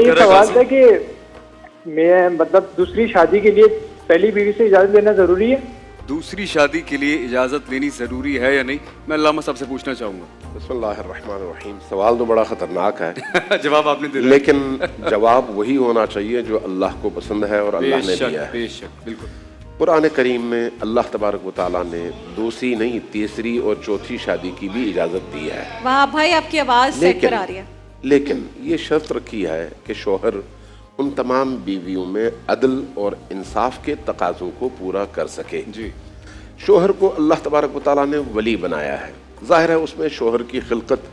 یہ سوال تھا کہ میں مطلب دوسری شادی کے لیے پہلی بیوی سے اجازت لینا ضروری ہے؟ دوسری شادی کے لیے اجازت لینی ضروری ہے یا نہیں، میں علامہ صاحب سے پوچھنا چاہوں گا. بسم اللہ الرحمن الرحیم. سوال تو بڑا خطرناک ہے جواب آپ نے دیا، لیکن جواب وہی ہونا چاہیے جو اللہ کو پسند ہے اور اللہ نے دیا ہے. بے شک، بالکل. قرآن کریم میں اللہ تبارک و تعالیٰ نے دوسری نہیں تیسری اور چوتھی شادی کی بھی اجازت دی ہے. وہاں بھائی آپ کی آواز سیٹ پر آ رہی ہے. لیکن یہ شرط رکھی ہے کہ شوہر ان تمام بیویوں میں عدل اور انصاف کے تقاضوں کو پورا کر سکے. جی. شوہر کو اللہ تبارک و تعالیٰ نے ولی بنایا ہے. ظاہر ہے اس میں شوہر کی خلقت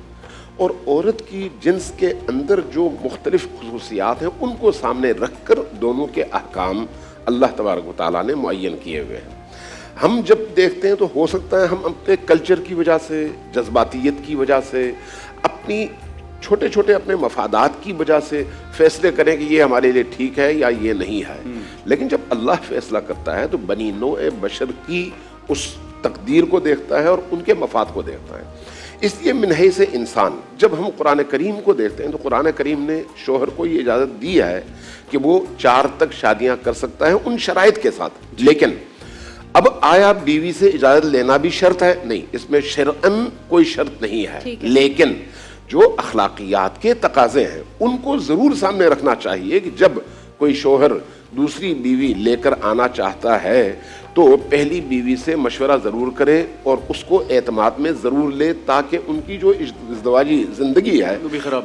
اور عورت کی جنس کے اندر جو مختلف خصوصیات ہیں ان کو سامنے رکھ کر دونوں کے احکام اللہ تبارک و تعالیٰ نے معین کیے ہوئے ہیں. ہم جب دیکھتے ہیں تو ہو سکتا ہے ہم اپنے کلچر کی وجہ سے، جذباتیت کی وجہ سے، اپنی چھوٹے چھوٹے اپنے مفادات کی وجہ سے فیصلے کریں کہ یہ ہمارے لیے ٹھیک ہے یا یہ نہیں ہے. لیکن جب اللہ فیصلہ کرتا ہے تو بنی نوع بشر کی اس تقدیر کو دیکھتا ہے اور ان کے مفاد کو دیکھتا ہے. اس لیے من حیث انسان جب ہم قرآن کریم کو دیکھتے ہیں تو قرآن کریم نے شوہر کو یہ اجازت دی ہے کہ وہ 4 تک شادیاں کر سکتا ہے ان شرائط کے ساتھ. لیکن اب آیا بیوی سے اجازت لینا بھی شرط ہے؟ نہیں، اس میں شرعاً کوئی شرط نہیں ہے. لیکن جو اخلاقیات کے تقاضے ہیں ان کو ضرور سامنے رکھنا چاہیے کہ جب کوئی شوہر دوسری بیوی لے کر آنا چاہتا ہے تو پہلی بیوی سے مشورہ ضرور کرے اور اس کو اعتماد میں ضرور لے تاکہ ان کی جو ازدواجی زندگی ہے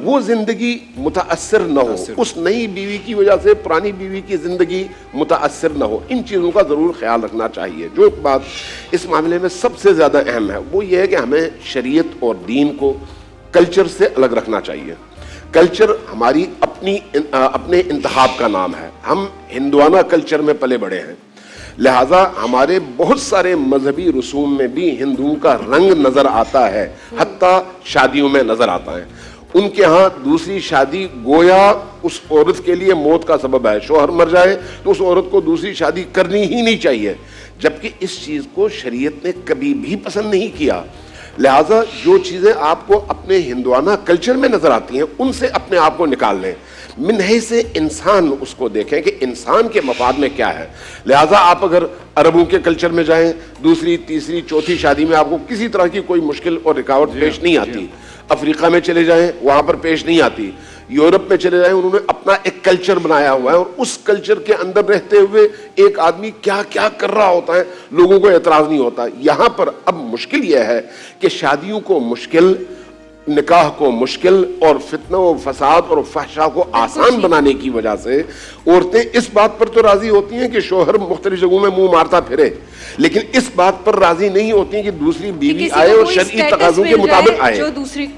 وہ زندگی متاثر نہ ہو، اس نئی بیوی کی وجہ سے پرانی بیوی کی زندگی متاثر نہ ہو. ان چیزوں کا ضرور خیال رکھنا چاہیے. جو بات اس معاملے میں سب سے زیادہ اہم ہے وہ یہ ہے کہ ہمیں شریعت اور دین کو کلچر سے الگ رکھنا چاہیے. کلچر ہماری اپنے انتخاب کا نام ہے. ہم ہندوانہ کلچر میں پلے بڑے ہیں، لہٰذا ہمارے بہت سارے مذہبی رسوم میں بھی ہندوؤں کا رنگ نظر آتا ہے، حتیٰ شادیوں میں نظر آتا ہے. ان کے ہاں دوسری شادی گویا اس عورت کے لیے موت کا سبب ہے. شوہر مر جائے تو اس عورت کو دوسری شادی کرنی ہی نہیں چاہیے، جبکہ اس چیز کو شریعت نے کبھی بھی پسند نہیں کیا. لہٰذا جو چیزیں آپ کو اپنے ہندوانہ کلچر میں نظر آتی ہیں ان سے اپنے آپ کو نکال لیں. من حیث انسان اس کو دیکھیں کہ انسان کے مفاد میں کیا ہے. لہٰذا آپ اگر عربوں کے کلچر میں جائیں دوسری تیسری چوتھی شادی میں آپ کو کسی طرح کی کوئی مشکل اور رکاوٹ پیش نہیں آتی. افریقہ میں چلے جائیں وہاں پر پیش نہیں آتی. یورپ میں چلے جائیں انہوں نے اپنا ایک کلچر بنایا ہوا ہے اور اس کلچر کے اندر رہتے ہوئے ایک آدمی کیا کیا کر رہا ہوتا ہے لوگوں کو اعتراض نہیں ہوتا. یہاں پر اب مشکل یہ ہے کہ شادیوں کو مشکل، نکاح کو مشکل اور فتنہ و فساد اور فحشا کو آسان بنانے کی وجہ سے عورتیں اس بات پر تو راضی ہوتی ہیں کہ شوہر مختلف جگہوں میں منہ مارتا پھرے، لیکن اس بات پر راضی نہیں ہوتی ہیں کہ دوسری بیوی آئے اور شرعی تقاضوں کے مطابق آئے.